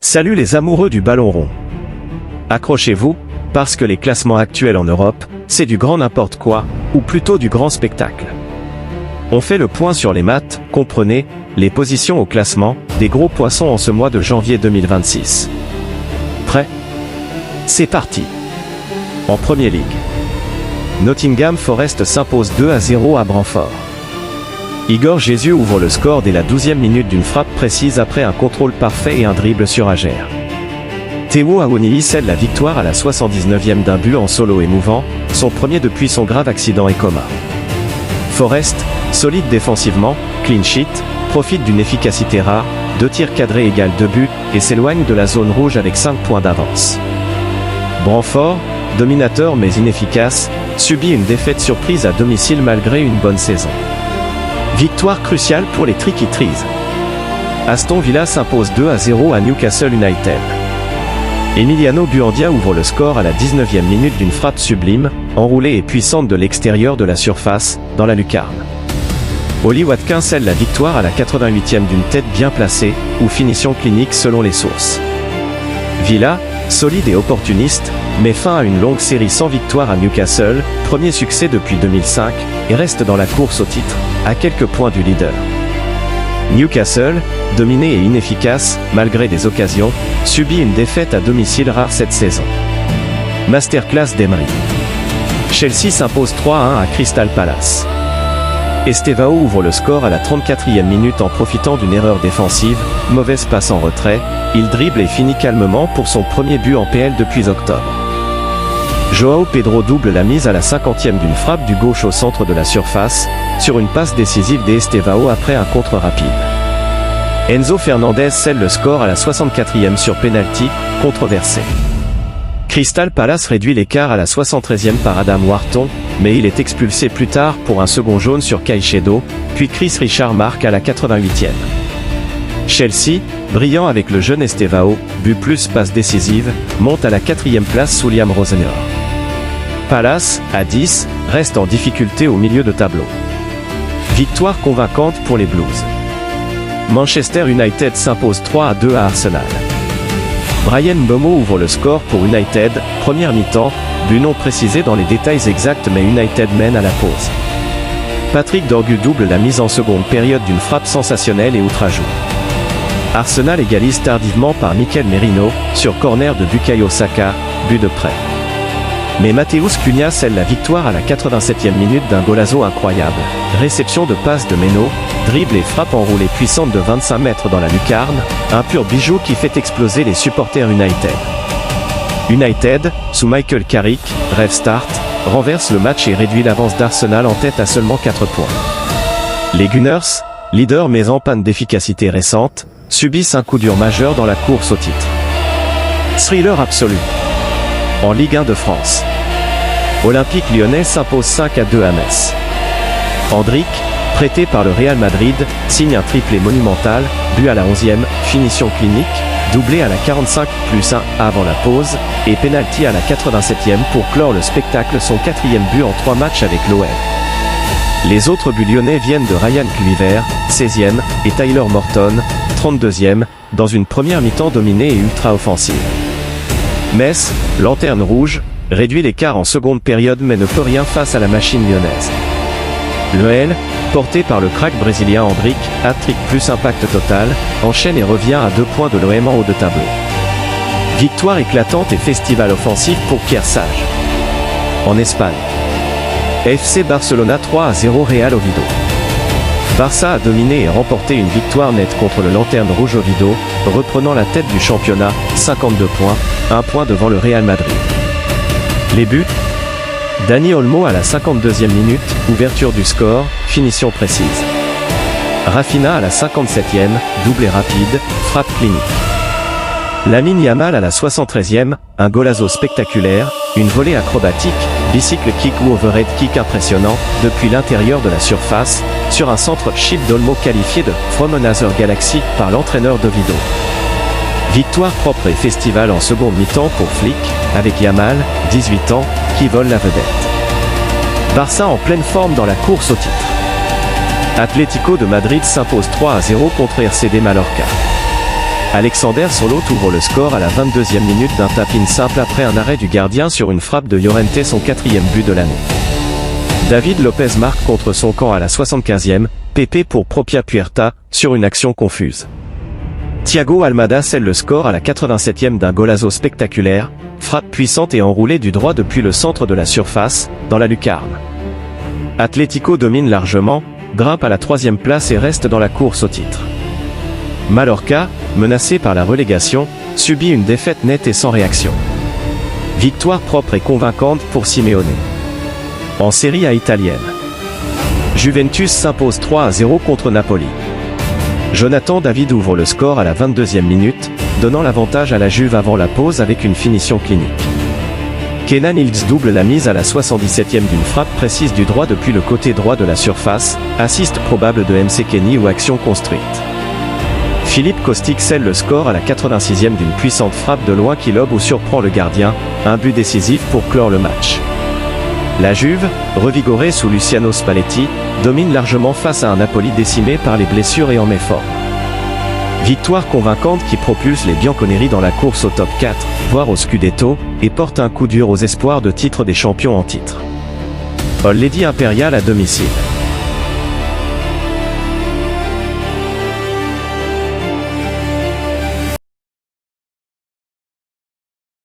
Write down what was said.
Salut les amoureux du ballon rond. Accrochez-vous, parce que les classements actuels en Europe, c'est du grand n'importe quoi, ou plutôt du grand spectacle. On fait le point sur les maths, comprenez, les positions au classement, des gros poissons en ce mois de janvier 2026. Prêt? C'est parti. En Premier League. Nottingham Forest s'impose 2-0 à Brentford. Igor Jesus ouvre le score dès la 12e minute d'une frappe précise après un contrôle parfait et un dribble sur Ager. Théo Awoniyi scelle la victoire à la 79e d'un but en solo émouvant, son premier depuis son grave accident et coma. Forest, solide défensivement, clean sheet, profite d'une efficacité rare, 2 tirs cadrés égale 2 buts, et s'éloigne de la zone rouge avec 5 points d'avance. Brentford, dominateur mais inefficace, subit une défaite surprise à domicile malgré une bonne saison. Victoire cruciale pour les Tricky Trees. Aston Villa s'impose 2-0 à Newcastle United. Emiliano Buendia ouvre le score à la 19e minute d'une frappe sublime, enroulée et puissante de l'extérieur de la surface, dans la lucarne. Oli Watkins scelle la victoire à la 88e d'une tête bien placée, ou finition clinique selon les sources. Villa, solide et opportuniste, met fin à une longue série sans victoire à Newcastle, premier succès depuis 2005, et reste dans la course au titre, à quelques points du leader. Newcastle, dominé et inefficace, malgré des occasions, subit une défaite à domicile rare cette saison. Masterclass d'Emery. Chelsea s'impose 3-1 à Crystal Palace. Estevao ouvre le score à la 34e minute en profitant d'une erreur défensive, mauvaise passe en retrait, il dribble et finit calmement pour son premier but en PL depuis octobre. Joao Pedro double la mise à la 50e d'une frappe du gauche au centre de la surface, sur une passe décisive d'Estevao après un contre rapide. Enzo Fernandez scelle le score à la 64e sur penalty, controversé. Crystal Palace réduit l'écart à la 73e par Adam Wharton, mais il est expulsé plus tard pour un second jaune sur Caicedo, puis Chris Richard marque à la 88e. Chelsea, brillant avec le jeune Estevao, but plus passe décisive, monte à la 4e place sous Liam Rosenior. Palace, à 10, reste en difficulté au milieu de tableau. Victoire convaincante pour les Blues. Manchester United s'impose 3-2 à Arsenal. Brian Mbeumo ouvre le score pour United, première mi-temps, but non précisé dans les détails exacts mais United mène à la pause. Patrick Dorgu double la mise en seconde période d'une frappe sensationnelle et outrageuse. Arsenal égalise tardivement par Mikel Merino, sur corner de Bukayo Saka, but de près. Mais Matheus Cunha scelle la victoire à la 87e minute d'un golazo incroyable, réception de passe de Meno, dribble et frappe enroulée puissante de 25 mètres dans la lucarne, un pur bijou qui fait exploser les supporters United. United, sous Michael Carrick, rêve start, renverse le match et réduit l'avance d'Arsenal en tête à seulement 4 points. Les Gunners, leaders mais en panne d'efficacité récente, subissent un coup dur majeur dans la course au titre. Thriller absolu. En Ligue 1 de France. Olympique Lyonnais s'impose 5-2 à Metz. Endrick, prêté par le Real Madrid, signe un triplé monumental, but à la 11e, finition clinique, doublé à la 45+1 avant la pause, et penalty à la 87e pour clore le spectacle, son 4e but en 3 matchs avec l'OL. Les autres buts lyonnais viennent de Ryan Kluivert, 16e, et Tyler Morton, 32e, dans une première mi-temps dominée et ultra-offensive. Metz, lanterne rouge, réduit l'écart en seconde période mais ne peut rien face à la machine lyonnaise. L'OL, porté par le crack brésilien Endrick, hat-trick plus impact total, enchaîne et revient à 2 points de l'OM en haut de tableau. Victoire éclatante et festival offensif pour Pierre Sage. En Espagne. FC Barcelona 3-0 Real Oviedo. Barça a dominé et remporté une victoire nette contre le lanterne rouge Oviedo, reprenant la tête du championnat, 52 points, 1 point devant le Real Madrid. Les buts. Dani Olmo à la 52e minute, ouverture du score, finition précise. Rafinha à la 57e, doublé rapide, frappe clinique. Lamine Yamal à la 73e, un golazo spectaculaire, une volée acrobatique, bicycle kick ou overhead kick impressionnant, depuis l'intérieur de la surface, sur un centre chip d'Olmo qualifié de From Another Galaxy par l'entraîneur d'Oviedo. Victoire propre et festival en seconde mi-temps pour Flick, avec Yamal, 18 ans, qui vole la vedette. Barça en pleine forme dans la course au titre. Atlético de Madrid s'impose 3-0 contre RCD Mallorca. Alexander Sörloth ouvre le score à la 22e minute d'un tap-in simple après un arrêt du gardien sur une frappe de Llorente, son 4e but de l'année. David Lopez marque contre son camp à la 75e, PP pour Propia Puerta, sur une action confuse. Thiago Almada scelle le score à la 87e d'un golazo spectaculaire, frappe puissante et enroulée du droit depuis le centre de la surface, dans la lucarne. Atlético domine largement, grimpe à la 3e place et reste dans la course au titre. Mallorca, menacé par la relégation, subit une défaite nette et sans réaction. Victoire propre et convaincante pour Simeone. En Serie A italienne, Juventus s'impose 3-0 contre Napoli. Jonathan David ouvre le score à la 22e minute, donnant l'avantage à la Juve avant la pause avec une finition clinique. Kenan Ilks double la mise à la 77e d'une frappe précise du droit depuis le côté droit de la surface, assist probable de MC Kenny ou action construite. Philippe Kostic scelle le score à la 86e d'une puissante frappe de loin qui lobe ou surprend le gardien, un but décisif pour clore le match. La Juve, revigorée sous Luciano Spalletti, domine largement face à un Napoli décimé par les blessures et en méforme. Victoire convaincante qui propulse les Bianconeri dans la course au top 4, voire au Scudetto, et porte un coup dur aux espoirs de titre des champions en titre. All Lady Impérial à domicile.